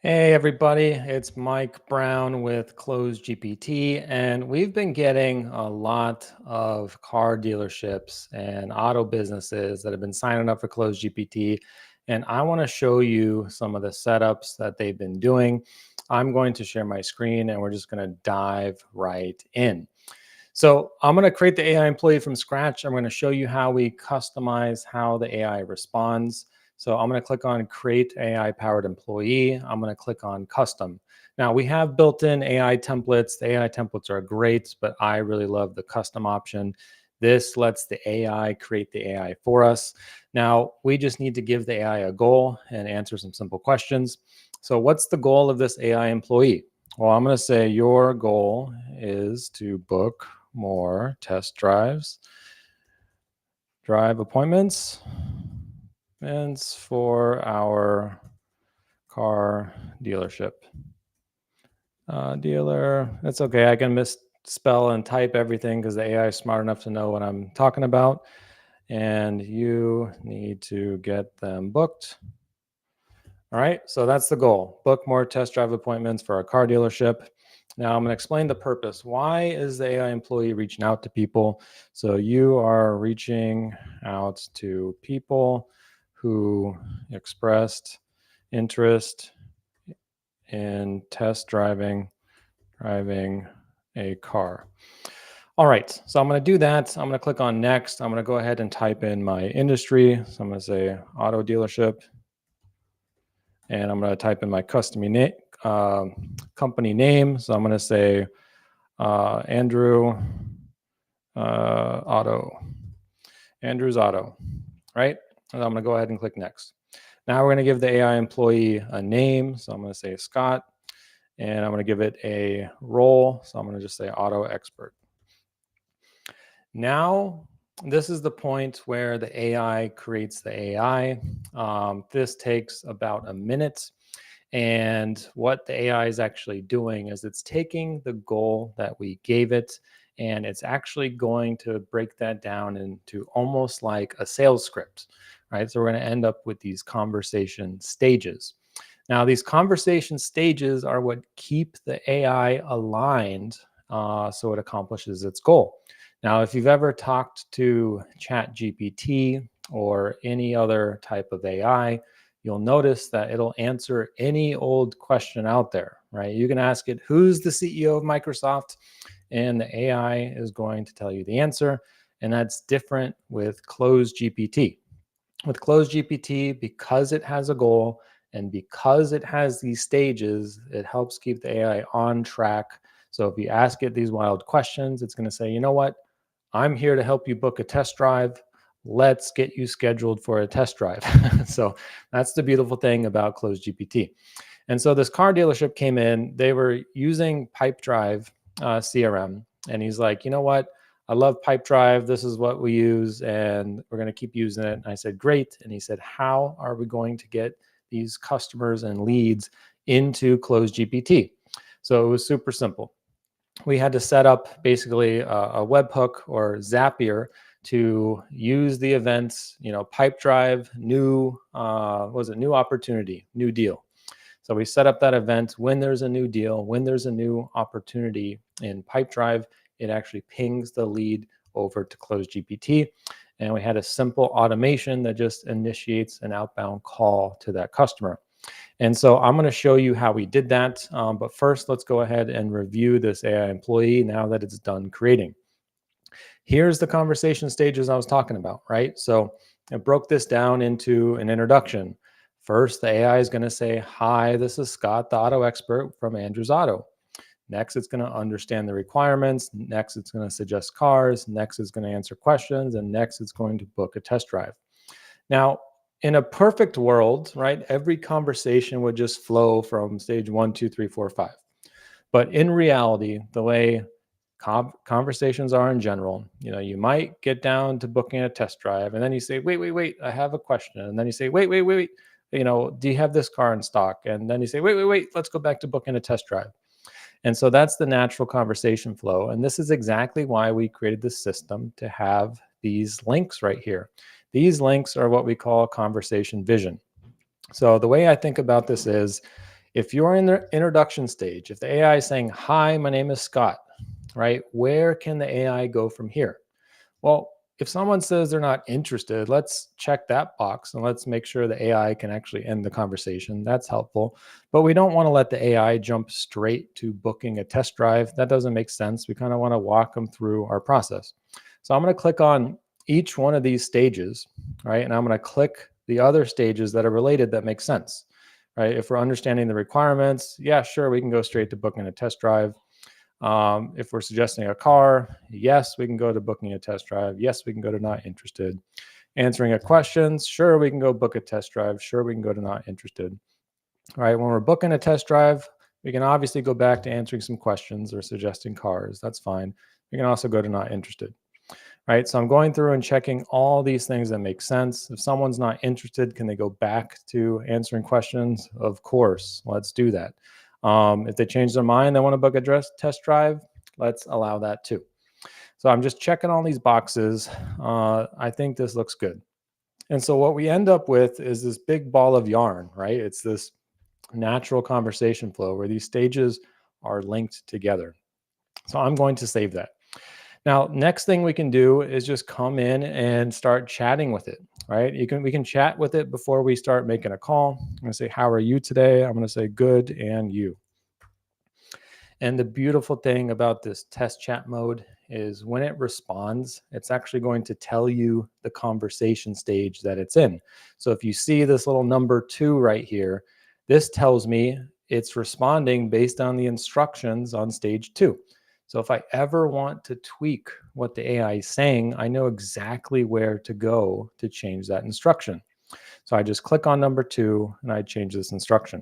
Hey everybody, it's Mike Brown with Close GPT, and we've been getting a lot of car dealerships and auto businesses that have been signing up for Close GPT, and I want to show you some of the setups that they've been doing. I'm going to share my screen and we're just going to dive right in. So I'm going to create the AI employee from scratch. I'm going to show you how we customize how the AI responds. So I'm going to click on create AI powered employee. I'm going to click on custom. Now we have built-in AI templates. The AI templates are great, but I really love the custom option. This lets the AI create the AI for us. Now we just need to give the AI a goal and answer some simple questions. So what's the goal of this AI employee? Well, I'm going to say your goal is to book more test drive appointments and for our car dealership. Dealer, that's okay. I can misspell and type everything because the AI is smart enough to know what I'm talking about. And you need to get them booked. All right, so that's the goal. Book more test drive appointments for our car dealership. Now I'm going to explain the purpose. Why is the AI employee reaching out to people? So you are reaching out to people who expressed interest in test driving a car. All right, so I'm going to do that. I'm going to click on next. I'm going to go ahead and type in my industry. So I'm going to say auto dealership. And I'm going to type in my company name. So I'm going to say Andrew Auto, Andrew's Auto, right? And I'm going to go ahead and click next. Now we're going to give the AI employee a name. So I'm going to say Scott, and I'm going to give it a role. So I'm going to just say auto expert. Now, this is the point where the AI creates the AI. This takes about a minute. And what the AI is actually doing is it's taking the goal that we gave it and it's actually going to break that down into almost like a sales script, right? So we're going to end up with these conversation stages. Now, these conversation stages are what keep the AI aligned so it accomplishes its goal. Now, if you've ever talked to ChatGPT or any other type of AI, you'll notice that it'll answer any old question out there, right? You can ask it, who's the CEO of Microsoft? And the AI is going to tell you the answer. And that's different with Close GPT. With Close GPT, because it has a goal and because it has these stages, it helps keep the AI on track. So if you ask it these wild questions, it's going to say, you know what? I'm here to help you book a test drive. Let's get you scheduled for a test drive. So that's the beautiful thing about Close GPT. And so this car dealership came in, they were using Pipedrive CRM. And he's like, you know what? I love Pipedrive. This is what we use, and we're going to keep using it. And I said, great. And he said, how are we going to get these customers and leads into Close GPT? So it was super simple. We had to set up basically a webhook or Zapier to use the events, Pipedrive, new opportunity, new deal. So we set up that event when there's a new deal, when there's a new opportunity in Pipedrive, it actually pings the lead over to Close GPT. And we had a simple automation that just initiates an outbound call to that customer. And so I'm going to show you how we did that. But first, let's go ahead and review this AI employee now that it's done creating. Here's the conversation stages I was talking about, right? So I broke this down into an introduction. First, the AI is going to say, hi, this is Scott, the auto expert from Andrew's Auto. Next, it's going to understand the requirements. Next, it's going to suggest cars. Next, it's going to answer questions. And next, it's going to book a test drive. Now, in a perfect world, right, every conversation would just flow from stage 1, 2, 3, 4, 5. But in reality, the way conversations are in general, you might get down to booking a test drive and then you say, wait, I have a question. And then you say, wait, do you have this car in stock? And then you say, wait, let's go back to booking a test drive. And so that's the natural conversation flow. And this is exactly why we created this system to have these links right here. These links are what we call conversation vision. So the way I think about this is If you're in the introduction stage, if the AI is saying, "Hi, my name is Scott," right? Where can the AI go from here? Well, if someone says they're not interested, let's check that box and let's make sure the AI can actually end the conversation. That's helpful. But we don't want to let the AI jump straight to booking a test drive. That doesn't make sense. We kind of want to walk them through our process. So I'm going to click on each one of these stages, right? And I'm going to click the other stages that are related that make sense, right? If we're understanding the requirements, yeah, sure, we can go straight to booking a test drive. If we're suggesting a car, yes, we can go to booking a test drive. Yes, we can go to not interested. Answering a questions, sure, we can go book a test drive. Sure, we can go to not interested. All right, when we're booking a test drive, we can obviously go back to answering some questions or suggesting cars. That's fine. We can also go to not interested. Right, so I'm going through and checking all these things that make sense. If someone's not interested, can they go back to answering questions? Of course, let's do that. If they change their mind, they want to book a test drive, let's allow that too. So I'm just checking all these boxes. I think this looks good. And so what we end up with is this big ball of yarn, right? It's this natural conversation flow where these stages are linked together. So I'm going to save that. Now, next thing we can do is just come in and start chatting with it, right? We can chat with it before we start making a call. I'm going to say, "How are you today?" I'm going to say, "Good, and you?" And the beautiful thing about this test chat mode is when it responds, it's actually going to tell you the conversation stage that it's in. So if you see this little number 2 right here, this tells me it's responding based on the instructions on stage 2. So if I ever want to tweak what the AI is saying, I know exactly where to go to change that instruction. So I just click on number 2 and I change this instruction.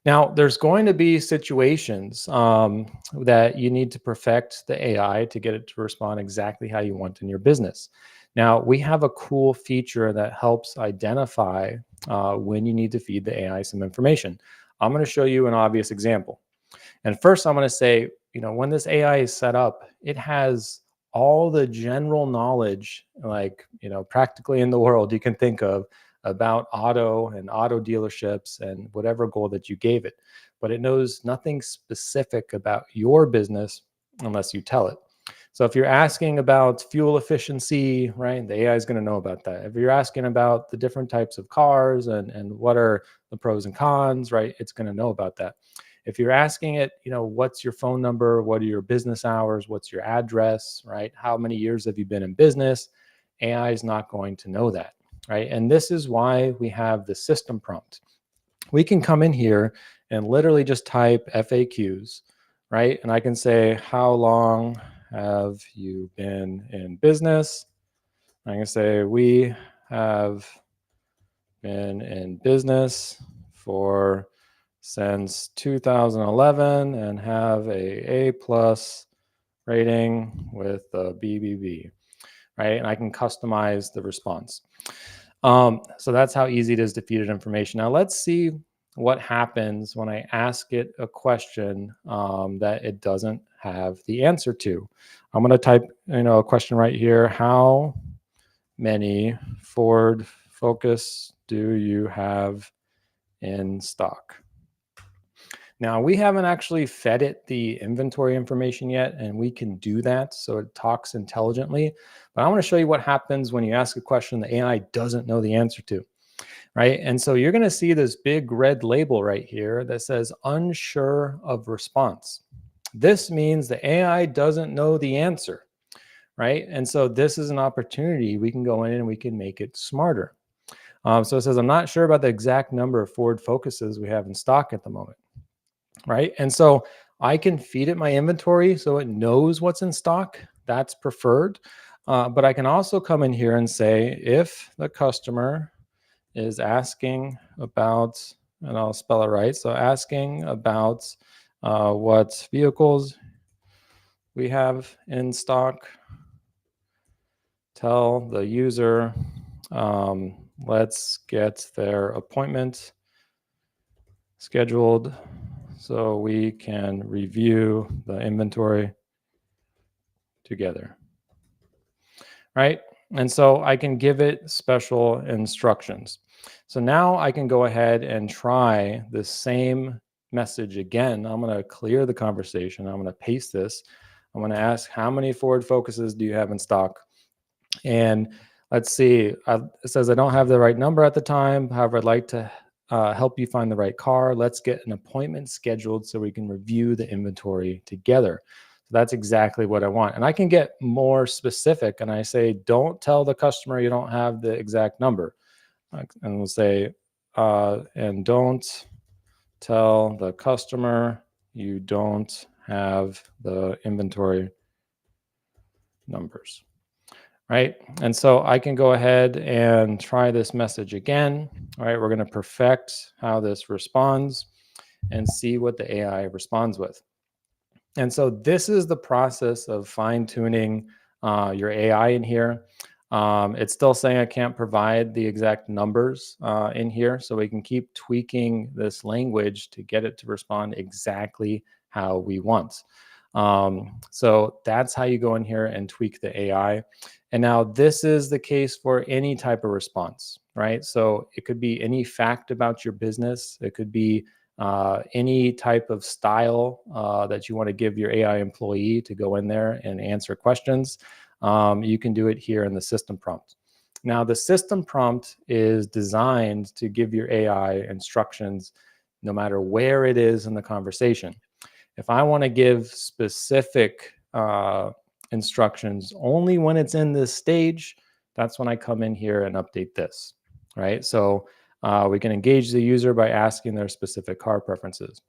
Now, there's going to be situations that you need to perfect the AI to get it to respond exactly how you want in your business. Now, we have a cool feature that helps identify when you need to feed the AI some information. I'm going to show you an obvious example. And first, I'm going to say, when this AI is set up, it has all the general knowledge, like, practically in the world you can think of about auto and auto dealerships and whatever goal that you gave it. But it knows nothing specific about your business unless you tell it. So if you're asking about fuel efficiency, right, the AI is going to know about that. If you're asking about the different types of cars and what are the pros and cons, right, it's going to know about that. If you're asking it, what's your phone number? What are your business hours? What's your address, right? How many years have you been in business? AI is not going to know that, right? And this is why we have the system prompt. We can come in here and literally just type FAQs, right? And I can say, "How long have you been in business?" I can say, "We have been in business for since 2011 and have a plus rating with the BBB," right? And I can customize the response. So that's how easy it is to feed it information. Now let's see what happens when I ask it a question that it doesn't have the answer to. I'm going to type, a question right here. "How many Ford Focus do you have in stock?" Now, we haven't actually fed it the inventory information yet, and we can do that so it talks intelligently. But I want to show you what happens when you ask a question the AI doesn't know the answer to, right? And so you're going to see this big red label right here that says "unsure of response." This means the AI doesn't know the answer, right? And so this is an opportunity. We can go in and we can make it smarter. So it says, "I'm not sure about the exact number of Ford Focuses we have in stock at the moment." Right. And so I can feed it my inventory so it knows what's in stock. That's preferred. But I can also come in here and say, if the customer is asking about, and I'll spell it right. So asking about what vehicles we have in stock, tell the user, let's get their appointment scheduled so we can review the inventory together, right? And so I can give it special instructions. So now I can go ahead and try the same message again. I'm going to clear the conversation. I'm going to paste this. I'm going to ask, how many Ford Focuses do you have in stock? And let's see, it says I don't have the right number at the time. However, I'd like to help you find the right car. Let's get an appointment scheduled so we can review the inventory together. So that's exactly what I want. And I can get more specific, and I say, don't tell the customer you don't have the exact number. And we'll say, and don't tell the customer you don't have the inventory numbers. Right? And so I can go ahead and try this message again. All right, we're going to perfect how this responds and see what the AI responds with. And so this is the process of fine-tuning your AI in here. It's still saying I can't provide the exact numbers in here, so we can keep tweaking this language to get it to respond exactly how we want. So that's how you go in here and tweak the AI. And now this is the case for any type of response, right? So it could be any fact about your business. It could be any type of style that you want to give your AI employee to go in there and answer questions. You can do it here in the system prompt. Now, the system prompt is designed to give your AI instructions no matter where it is in the conversation. If I want to give specific instructions only when it's in this stage, that's when I come in here and update this, right? So we can engage the user by asking their specific car preferences.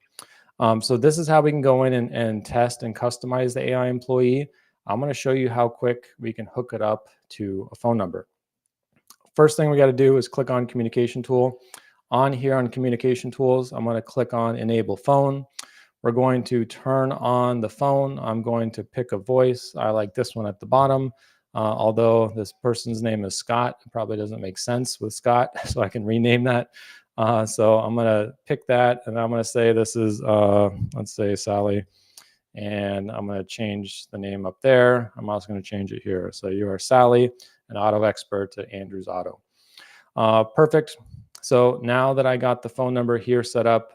So this is how we can go in and test and customize the AI employee. I'm going to show you how quick we can hook it up to a phone number. First thing we got to do is click on communication tool. On here on communication tools, I'm going to click on enable phone. We're going to turn on the phone. I'm going to pick a voice. I like this one at the bottom. Although this person's name is Scott, it probably doesn't make sense with Scott, so I can rename that. So I'm going to pick that, and I'm going to say this is, let's say Sally, and I'm going to change the name up there. I'm also going to change it here. So you are Sally, an auto expert at Andrews Auto. Perfect. So now that I got the phone number here set up,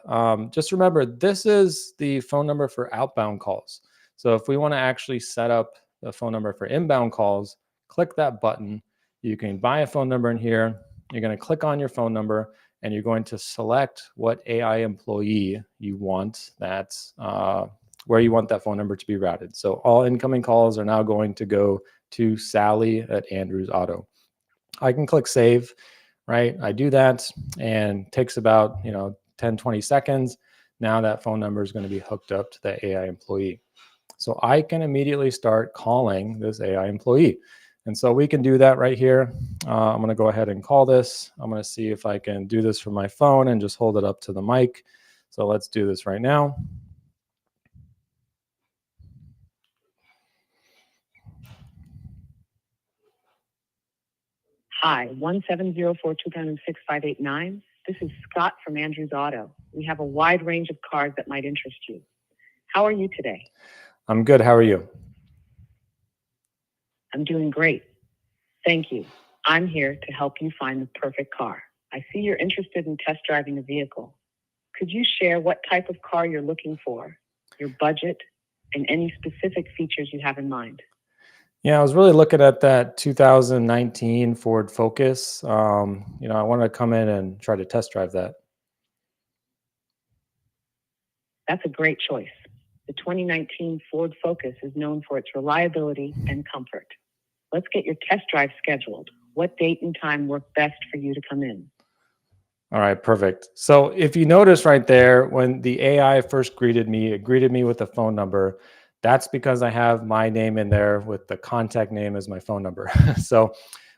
just remember, this is the phone number for outbound calls. So if we want to actually set up the phone number for inbound calls, click that button. You can buy a phone number in here. You're going to click on your phone number, and you're going to select what AI employee you want, that's where you want that phone number to be routed. So all incoming calls are now going to go to Sally at Andrews Auto. I can click save. Right? I do that, and it takes about 10, 20 seconds. Now that phone number is going to be hooked up to the AI employee. So I can immediately start calling this AI employee. And so we can do that right here. I'm going to go ahead and call this. I'm going to see if I can do this from my phone and just hold it up to the mic. So let's do this right now. Hi, 17042-6589. This is Scott from Andrews Auto. We have a wide range of cars that might interest you. How are you today? I'm good. How are you? I'm doing great. Thank you. I'm here to help you find the perfect car. I see you're interested in test driving a vehicle. Could you share what type of car you're looking for, your budget, and any specific features you have in mind? Yeah, I was really looking at that 2019 Ford Focus. I wanted to come in and try to test drive that. That's a great choice. The 2019 Ford Focus is known for its reliability and comfort. Let's get your test drive scheduled. What date and time work best for you to come in? All right, perfect. So if you notice right there, when the AI first greeted me, it greeted me with a phone number. That's because I have my name in there with the contact name as my phone number. So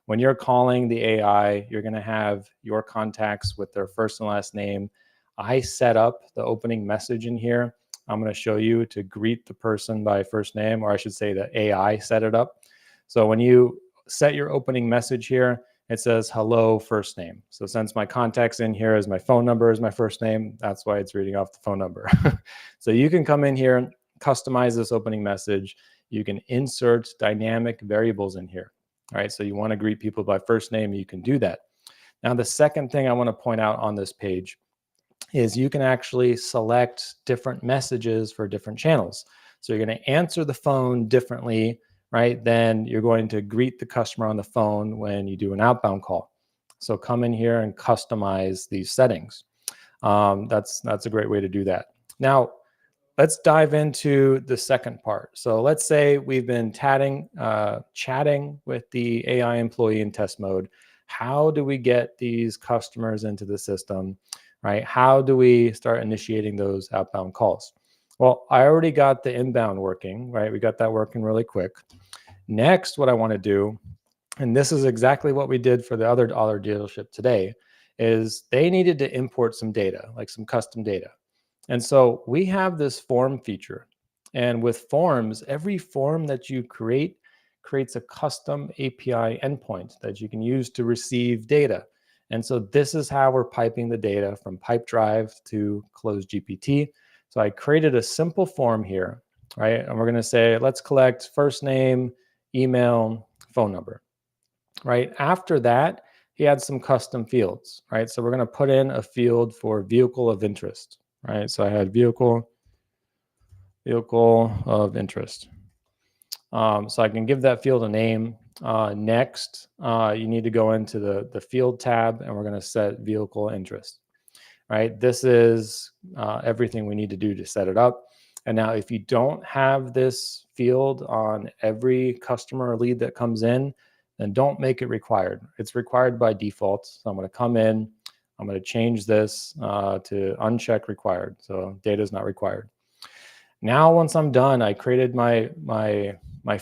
when you're calling the AI, you're going to have your contacts with their first and last name. I set up the opening message in here. I'm going to show you to greet the person by first name, or I should say the AI set it up. So when you set your opening message here, it says hello first name. So since my contact's in here as my phone number is my first name, that's why it's reading off the phone number. So you can come in here and customize this opening message. You can insert dynamic variables in here. All right, so you want to greet people by first name, you can do that. Now, the second thing I want to point out on this page is you can actually select different messages for different channels. So you're going to answer the phone differently, right? Then you're going to greet the customer on the phone when you do an outbound call. So come in here and customize these settings. That's a great way to do that. Now, let's dive into the second part. So let's say we've been chatting with the AI employee in test mode. How do we get these customers into the system, right? How do we start initiating those outbound calls? Well, I already got the inbound working, right? We got that working really quick. Next, what I want to do, and this is exactly what we did for the other auto dealership today, is they needed to import some data, like some custom data. And so we have this form feature. And with forms, every form that you create creates a custom API endpoint that you can use to receive data. And so this is how we're piping the data from Pipedrive to CloseGPT. So I created a simple form here, right? And we're going to say, let's collect first name, email, phone number, right? After that, he had some custom fields, right? So we're going to put in a field for vehicle of interest, right? So I had vehicle of interest. So I can give that field a name. Next, you need to go into the field tab, and we're going to set vehicle interest, right? This is everything we need to do to set it up. And now if you don't have this field on every customer or lead that comes in, then don't make it required. It's required by default. So I'm going to come in, I'm going to change this to uncheck required. So data is not required. Now, once I'm done, I created my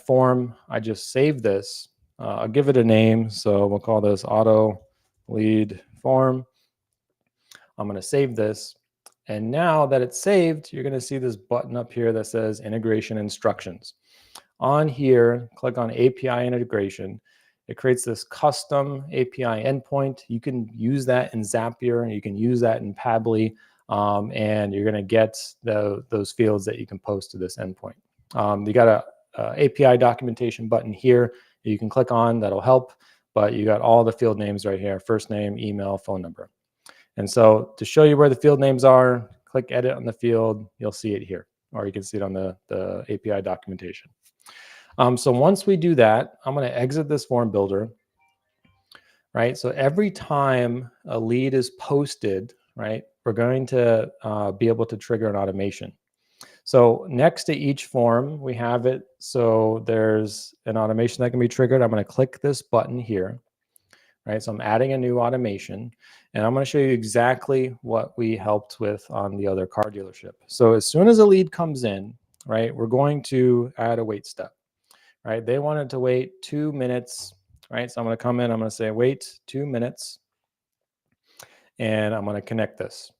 form. I just save this. I'll give it a name. So we'll call this auto lead form. I'm going to save this. And now that it's saved, you're going to see this button up here that says integration instructions. On here, click on API integration. It creates this custom API endpoint. You can use that in Zapier, and you can use that in Pabbly, and you're going to get those fields that you can post to this endpoint. You got a API documentation button here that you can click on. That'll help, but you got all the field names right here: first name, email, phone number. And so to show you where the field names are, click edit on the field. You'll see it here, or you can see it on the API documentation. So once we do that, I'm going to exit this form builder, right? So every time a lead is posted, right, we're going to be able to trigger an automation. So next to each form, we have it. So there's an automation that can be triggered. I'm going to click this button here, right? So I'm adding a new automation, and I'm going to show you exactly what we helped with on the other car dealership. So as soon as a lead comes in, right, we're going to add a wait step. Right? They wanted to wait 2 minutes, right? So I'm going to come in, I'm going to say, wait 2 minutes, and I'm going to connect this.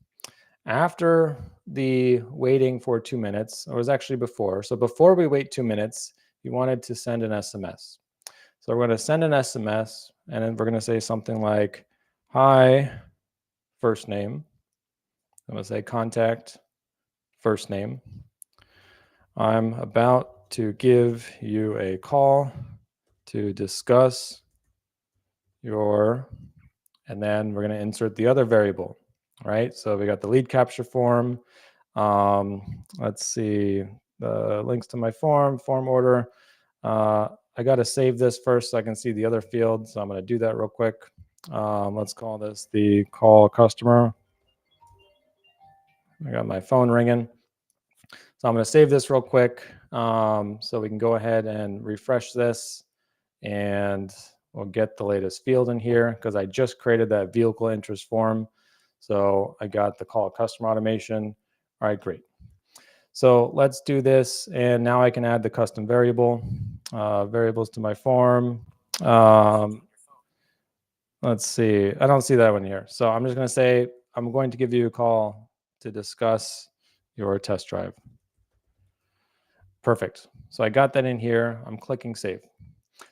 After the waiting for 2 minutes, or it was actually before. So before we wait 2 minutes, you wanted to send an SMS. So we're going to send an SMS, and then we're going to say something like, hi, first name. I'm going to say contact, first name. I'm about to give you a call to discuss your, and then we're going to insert the other variable, right? So we got the lead capture form. Let's see, the links to my form order. I got to save this first so I can see the other field. So I'm going to do that real quick. Let's call this the call customer. I got my phone ringing. So I'm going to save this real quick so we can go ahead and refresh this, and we'll get the latest field in here because I just created that vehicle interest form. So I got the call customer automation. All right, great. So let's do this. And now I can add the custom variables to my form. Let's see. I don't see that one here. So I'm just going to say, I'm going to give you a call to discuss your test drive. Perfect. So I got that in here. I'm clicking save.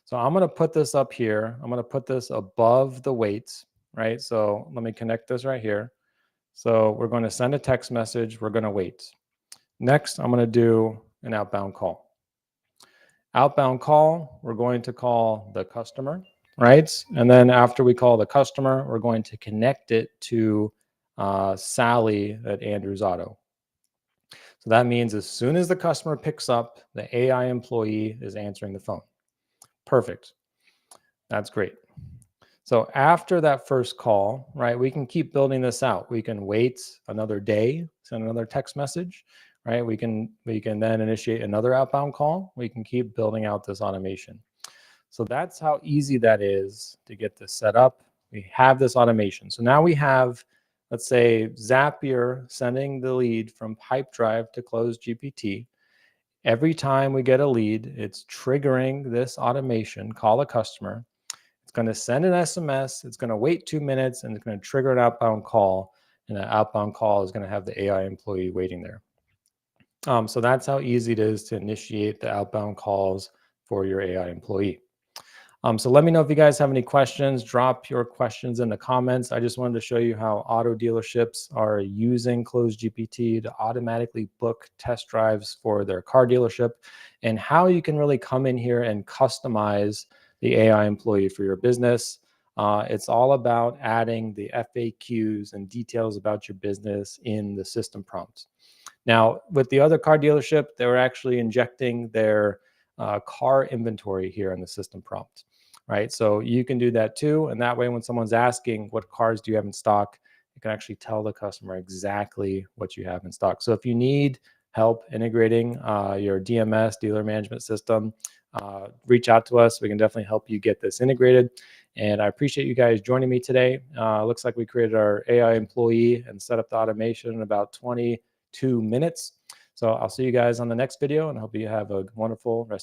So I'm going to put this up here. I'm going to put this above the weights, right? So let me connect this right here. So we're going to send a text message. We're going to wait. Next, I'm going to do an outbound call. Outbound call, we're going to call the customer. right? And then after we call the customer, we're going to connect it to Sally at Andrews Auto. So that means as soon as the customer picks up, the AI employee is answering the phone. Perfect. That's great. So after that first call, right, we can keep building this out. We can wait another day, send another text message, right? We can then initiate another outbound call. We can keep building out this automation. So that's how easy that is to get this set up. We have this automation. So now we have, let's say, Zapier sending the lead from Pipedrive to Close GPT. Every time we get a lead, it's triggering this automation, call a customer. It's going to send an SMS. It's going to wait 2 minutes, and it's going to trigger an outbound call. And that outbound call is going to have the AI employee waiting there. So that's how easy it is to initiate the outbound calls for your AI employee. So let me know if you guys have any questions. Drop your questions in the comments. I just wanted to show you how auto dealerships are using Close GPT to automatically book test drives for their car dealership, and how you can really come in here and customize the AI employee for your business. It's all about adding the FAQs and details about your business in the system prompts. Now, with the other car dealership, they were actually injecting their car inventory here in the system prompt, right? So you can do that too. And that way, when someone's asking, what cars do you have in stock, you can actually tell the customer exactly what you have in stock. So if you need help integrating your DMS, dealer management system, reach out to us. We can definitely help you get this integrated. And I appreciate you guys joining me today. Looks like we created our AI employee and set up the automation in about 22 minutes. So I'll see you guys on the next video, and I hope you have a wonderful rest